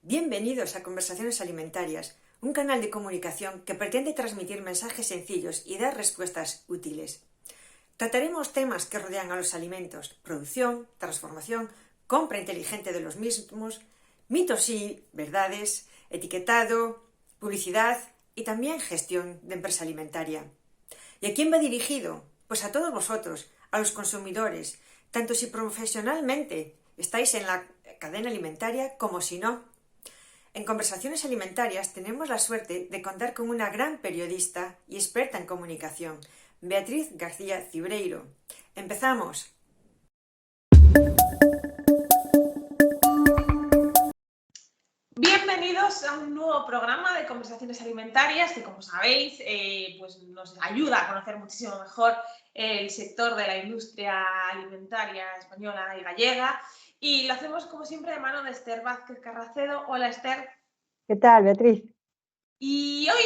Bienvenidos a Conversaciones Alimentarias, un canal de comunicación que pretende transmitir mensajes sencillos y dar respuestas útiles. Trataremos temas que rodean a los alimentos: producción, transformación, compra inteligente de los mismos, mitos y verdades, etiquetado, publicidad y también gestión de empresa alimentaria. ¿Y a quién va dirigido? Pues a todos vosotros, a los consumidores, tanto si profesionalmente estáis en la cadena alimentaria como si no. En Conversaciones Alimentarias tenemos la suerte de contar con una gran periodista y experta en comunicación, Beatriz García Cibreiro. ¡Empezamos! Bienvenidos a un nuevo programa de Conversaciones Alimentarias que, como sabéis, pues nos ayuda a conocer muchísimo mejor el sector de la industria alimentaria española y gallega, y lo hacemos como siempre de mano de Esther Vázquez Carracedo. Hola, Esther. ¿Qué tal, Beatriz? Y hoy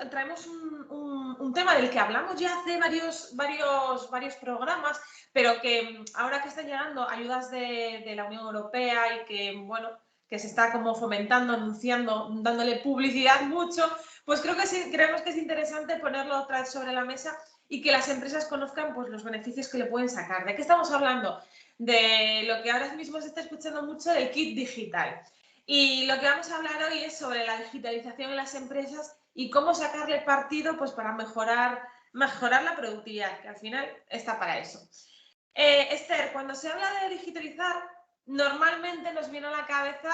traemos un tema del que hablamos ya hace varios programas, pero que ahora que están llegando ayudas de la Unión Europea y que se está como fomentando, anunciando, dándole publicidad mucho, pues creemos que es interesante ponerlo otra vez sobre la mesa y que las empresas conozcan pues los beneficios que le pueden sacar. ¿De qué estamos hablando? De lo que ahora mismo se está escuchando mucho, del kit digital. Y lo que vamos a hablar hoy es sobre la digitalización en las empresas y cómo sacarle partido pues, para mejorar la productividad, que al final está para eso. Esther, cuando se habla de digitalizar, normalmente nos viene a la cabeza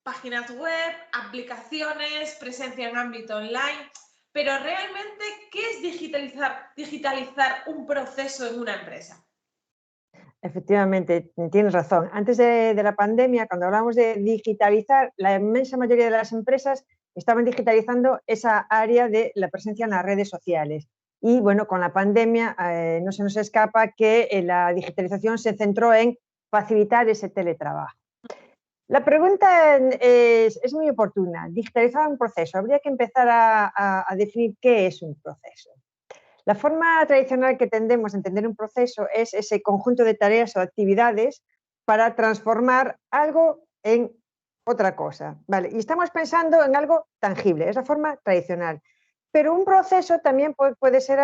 páginas web, aplicaciones, presencia en ámbito online, pero realmente, ¿qué es digitalizar un proceso en una empresa? Efectivamente, tienes razón. Antes de la pandemia, cuando hablamos de digitalizar, la inmensa mayoría de las empresas estaban digitalizando esa área de la presencia en las redes sociales. Y bueno, con la pandemia no se nos escapa que la digitalización se centró en facilitar ese teletrabajo. La pregunta es muy oportuna. Digitalizar un proceso. Habría que empezar a definir qué es un proceso. La forma tradicional que tendemos a entender un proceso es ese conjunto de tareas o actividades para transformar algo en otra cosa, ¿vale? Y estamos pensando en algo tangible, es la forma tradicional. Pero un proceso también puede ser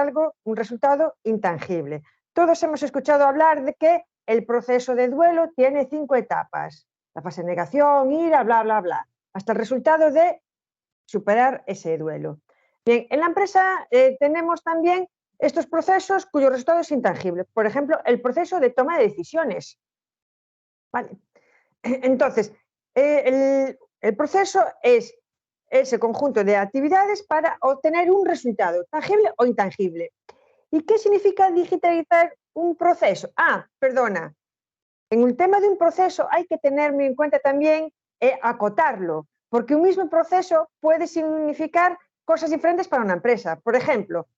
un resultado intangible. Todos hemos escuchado hablar de que el proceso de duelo tiene 5 etapas. La fase de negación, ira, bla, bla, bla, hasta el resultado de superar ese duelo. Bien, en la empresa tenemos también estos procesos cuyo resultado es intangible. Por ejemplo, el proceso de toma de decisiones. ¿Vale? Entonces, el proceso es ese conjunto de actividades para obtener un resultado, tangible o intangible. ¿Y qué significa digitalizar un proceso? Perdona, en el tema de un proceso hay que tener muy en cuenta también acotarlo, porque un mismo proceso puede significar cosas diferentes para una empresa. Por ejemplo,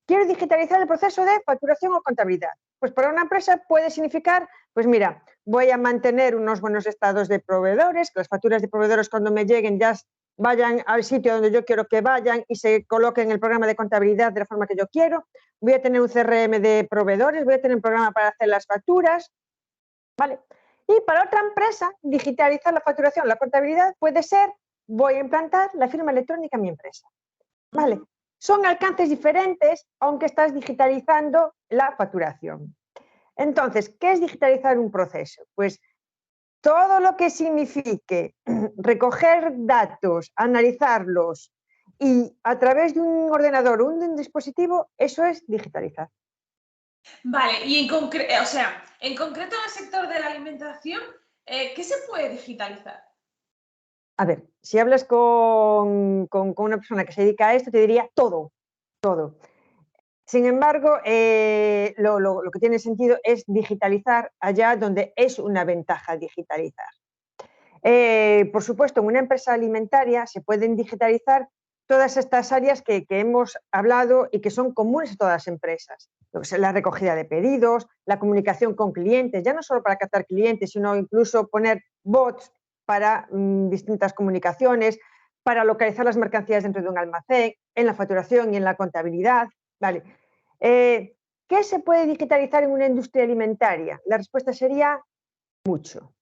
quiero digitalizar el proceso de facturación o contabilidad. Pues para una empresa puede significar, pues mira, voy a mantener unos buenos estados de proveedores, que las facturas de proveedores cuando me lleguen ya vayan al sitio donde yo quiero que vayan y se coloquen en el programa de contabilidad de la forma que yo quiero. Voy a tener un CRM de proveedores, voy a tener un programa para hacer las facturas. ¿Vale? Y para otra empresa, digitalizar la facturación, la contabilidad puede ser, voy a implantar la firma electrónica en mi empresa. ¿Vale? Son alcances diferentes, aunque estás digitalizando la facturación. Entonces, ¿qué es digitalizar un proceso? Pues todo lo que signifique recoger datos, analizarlos y a través de un ordenador o de un dispositivo, eso es digitalizar. Vale, y en concreto en el sector de la alimentación, ¿qué se puede digitalizar? A ver, si hablas con una persona que se dedica a esto, te diría todo, todo. Sin embargo, lo que tiene sentido es digitalizar allá donde es una ventaja digitalizar. Por supuesto, en una empresa alimentaria se pueden digitalizar todas estas áreas que hemos hablado y que son comunes a todas las empresas. La recogida de pedidos, la comunicación con clientes, ya no solo para captar clientes, sino incluso poner bots para distintas comunicaciones, para localizar las mercancías dentro de un almacén, en la facturación y en la contabilidad. Vale. ¿Qué se puede digitalizar en una industria alimentaria? La respuesta sería mucho.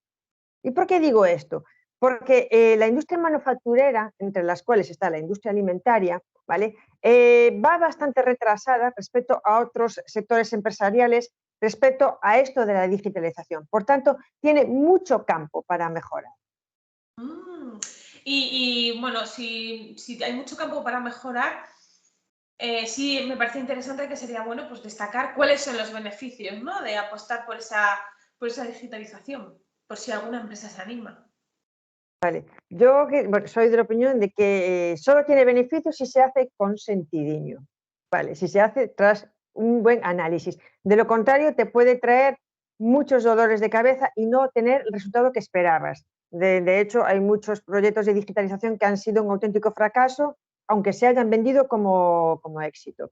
¿Y por qué digo esto? porque la industria manufacturera, entre las cuales está la industria alimentaria, ¿vale? Va bastante retrasada respecto a otros sectores empresariales, respecto a esto de la digitalización. Por tanto, tiene mucho campo para mejorar. Bueno, si hay mucho campo para mejorar, sí me parece interesante que sería bueno pues destacar cuáles son los beneficios, ¿no?, de apostar por esa digitalización, por si alguna empresa se anima. Vale. Yo soy de la opinión de que solo tiene beneficios si se hace con sentidiño, ¿vale? Si se hace tras un buen análisis. De lo contrario, te puede traer muchos dolores de cabeza y no tener el resultado que esperabas. De hecho, hay muchos proyectos de digitalización que han sido un auténtico fracaso, aunque se hayan vendido como éxito.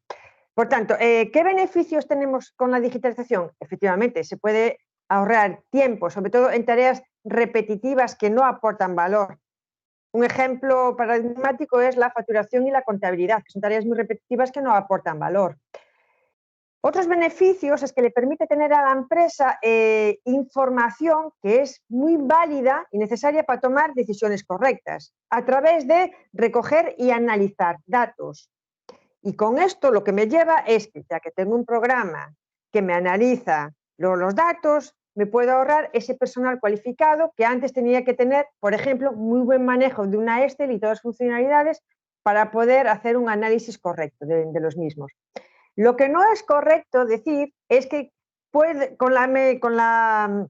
Por tanto, ¿qué beneficios tenemos con la digitalización? Efectivamente, se puede ahorrar tiempo, sobre todo en tareas repetitivas que no aportan valor. Un ejemplo paradigmático es la facturación y la contabilidad, que son tareas muy repetitivas que no aportan valor. Otros beneficios es que le permite tener a la empresa información que es muy válida y necesaria para tomar decisiones correctas, a través de recoger y analizar datos. Y con esto lo que me lleva es que, ya que tengo un programa que me analiza los datos, me puedo ahorrar ese personal cualificado que antes tenía que tener, por ejemplo, muy buen manejo de una Excel y todas las funcionalidades para poder hacer un análisis correcto de los mismos. Lo que no es correcto decir es que con la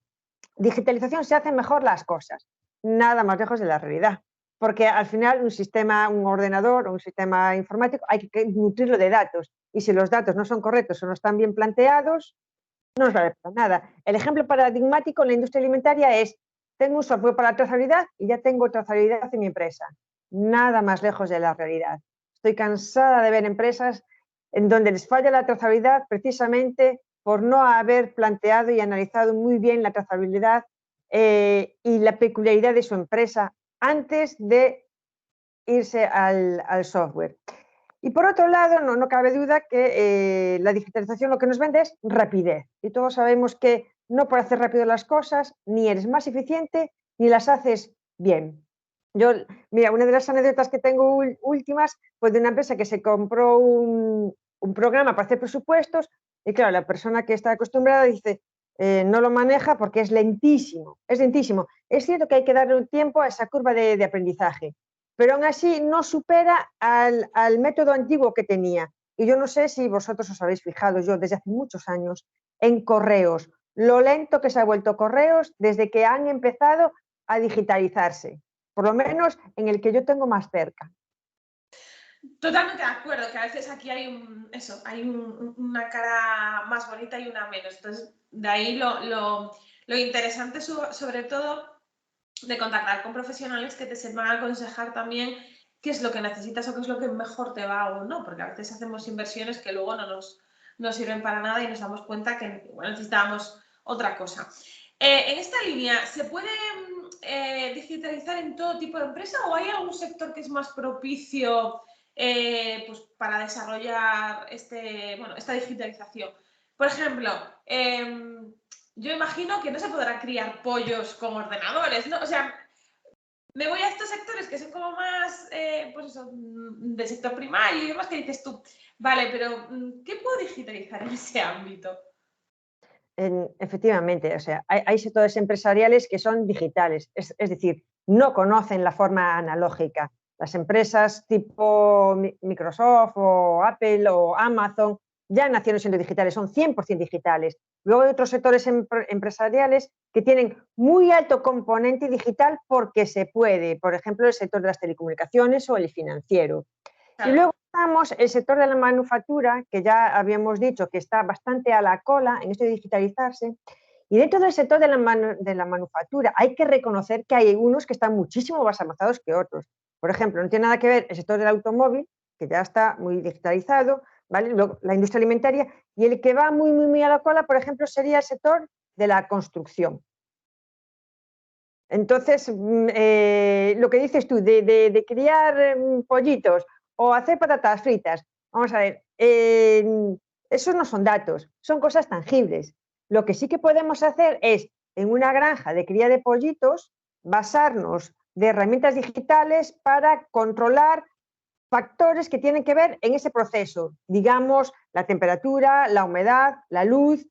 digitalización se hacen mejor las cosas. Nada más lejos de la realidad. Porque al final un ordenador o un sistema informático hay que nutrirlo de datos. Y si los datos no son correctos o no están bien planteados, no nos vale para nada. El ejemplo paradigmático en la industria alimentaria es: tengo un software para la trazabilidad y ya tengo trazabilidad en mi empresa. Nada más lejos de la realidad. Estoy cansada de ver empresas en donde les falla la trazabilidad precisamente por no haber planteado y analizado muy bien la trazabilidad y la peculiaridad de su empresa antes de irse al software. Y por otro lado, no cabe duda que la digitalización lo que nos vende es rapidez. Y todos sabemos que no por hacer rápido las cosas, ni eres más eficiente, ni las haces bien. Mira, una de las anécdotas que tengo últimas fue de una empresa que se compró un programa para hacer presupuestos y claro, la persona que está acostumbrada dice, no lo maneja porque es lentísimo, es lentísimo. Es cierto que hay que darle un tiempo a esa curva de aprendizaje, pero aún así no supera al método antiguo que tenía. Y yo no sé si vosotros os habéis fijado, yo desde hace muchos años, en correos, lo lento que se ha vuelto correos desde que han empezado a digitalizarse, por lo menos en el que yo tengo más cerca. Totalmente de acuerdo, que a veces aquí hay una cara más bonita y una menos. Entonces, de ahí lo interesante sobre todo de contactar con profesionales que te sepan aconsejar también qué es lo que necesitas o qué es lo que mejor te va o no, porque a veces hacemos inversiones que luego no nos sirven para nada y nos damos cuenta que necesitábamos otra cosa. En esta línea, ¿se puede digitalizar en todo tipo de empresa o hay algún sector que es más propicio pues para desarrollar esta digitalización? Por ejemplo, yo imagino que no se podrán criar pollos con ordenadores, ¿no? O sea, me voy a estos sectores que son como más, pues eso, de sector primario y demás, que dices tú, vale, pero ¿qué puedo digitalizar en ese ámbito? Efectivamente, o sea, hay sectores empresariales que son digitales, es decir, no conocen la forma analógica. Las empresas tipo Microsoft o Apple o Amazon ya nacieron siendo digitales, son 100% digitales. Luego hay otros sectores empresariales que tienen muy alto componente digital porque se puede, por ejemplo, el sector de las telecomunicaciones o el financiero. Claro. Y luego estamos el sector de la manufactura, que ya habíamos dicho que está bastante a la cola en esto de digitalizarse. Y dentro del sector de la manufactura hay que reconocer que hay unos que están muchísimo más avanzados que otros. Por ejemplo, no tiene nada que ver el sector del automóvil, que ya está muy digitalizado, ¿vale? Luego, la industria alimentaria, y el que va muy a la cola, por ejemplo, sería el sector de la construcción. Entonces, lo que dices tú, de criar pollitos o hacer patatas fritas, vamos a ver, esos no son datos, son cosas tangibles. Lo que sí que podemos hacer es, en una granja de cría de pollitos, basarnos de herramientas digitales para controlar factores que tienen que ver en ese proceso, digamos, la temperatura, la humedad, la luz,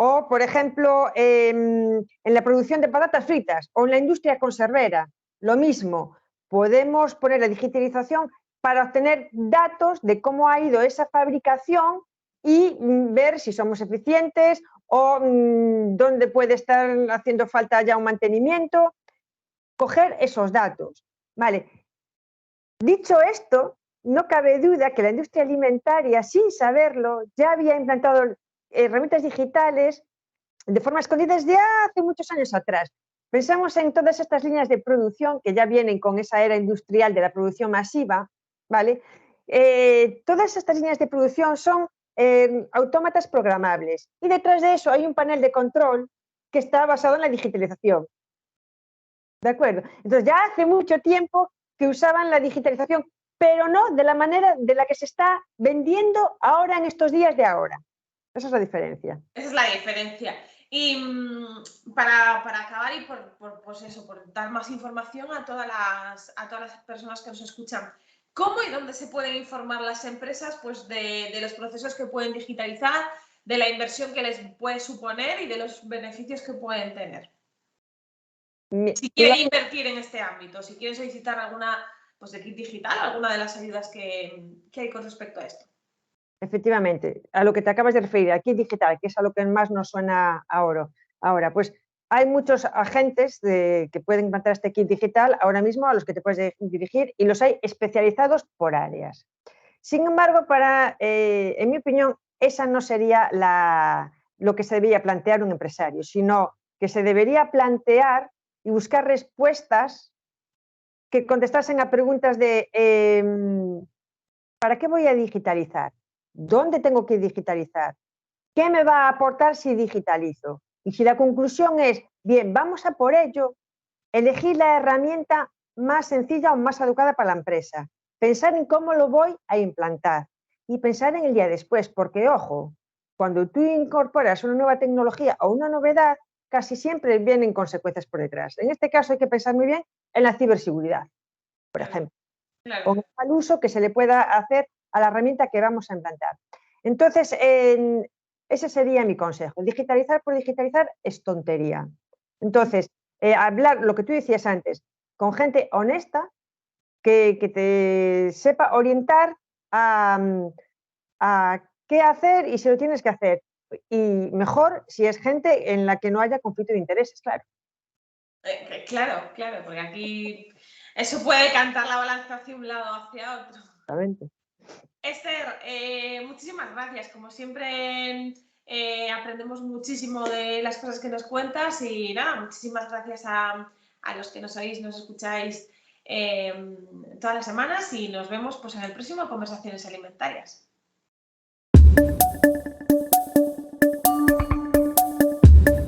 o, por ejemplo, en la producción de patatas fritas o en la industria conservera, lo mismo. Podemos poner la digitalización para obtener datos de cómo ha ido esa fabricación y ver si somos eficientes o dónde puede estar haciendo falta ya un mantenimiento. Coger esos datos. Vale. Dicho esto, no cabe duda que la industria alimentaria, sin saberlo, ya había implantado herramientas digitales de forma escondida desde hace muchos años atrás. Pensamos en todas estas líneas de producción que ya vienen con esa era industrial de la producción masiva, ¿vale? Todas estas líneas de producción son autómatas programables y detrás de eso hay un panel de control que está basado en la digitalización. ¿De acuerdo? Entonces ya hace mucho tiempo que usaban la digitalización, pero no de la manera de la que se está vendiendo ahora en estos días de ahora. Esa es la diferencia. Esa es la diferencia. Y para acabar y pues eso, por dar más información a todas las personas que nos escuchan, ¿cómo y dónde se pueden informar las empresas pues, de los procesos que pueden digitalizar, de la inversión que les puede suponer y de los beneficios que pueden tener? Si quieren invertir en este ámbito, si quieren solicitar alguna pues, de kit digital, alguna de las ayudas que hay con respecto a esto. Efectivamente, a lo que te acabas de referir, aquí digital, que es a lo que más nos suena ahora, pues hay muchos agentes que pueden implantar este kit digital ahora mismo a los que te puedes dirigir y los hay especializados por áreas. Sin embargo, en mi opinión, esa no sería lo que se debería plantear un empresario, sino que se debería plantear y buscar respuestas que contestasen a preguntas de ¿para qué voy a digitalizar? ¿Dónde tengo que digitalizar? ¿Qué me va a aportar si digitalizo? Y si la conclusión es, bien, vamos a por ello, elegir la herramienta más sencilla o más adecuada para la empresa. Pensar en cómo lo voy a implantar y pensar en el día después, porque, ojo, cuando tú incorporas una nueva tecnología o una novedad, casi siempre vienen consecuencias por detrás. En este caso hay que pensar muy bien en la ciberseguridad, por ejemplo. Claro. O en el uso que se le pueda hacer a la herramienta que vamos a implantar. Entonces, ese sería mi consejo. Digitalizar por digitalizar es tontería. Entonces, hablar, lo que tú decías antes, con gente honesta que te sepa orientar a qué hacer y si lo tienes que hacer. Y mejor si es gente en la que no haya conflicto de intereses, claro. Claro, porque aquí eso puede cantar la balanza hacia un lado o hacia otro. Exactamente. Esther, muchísimas gracias. Como siempre, aprendemos muchísimo de las cosas que nos cuentas y nada, muchísimas gracias a los que nos oís, nos escucháis todas las semanas y nos vemos pues, en el próximo Conversaciones Alimentarias.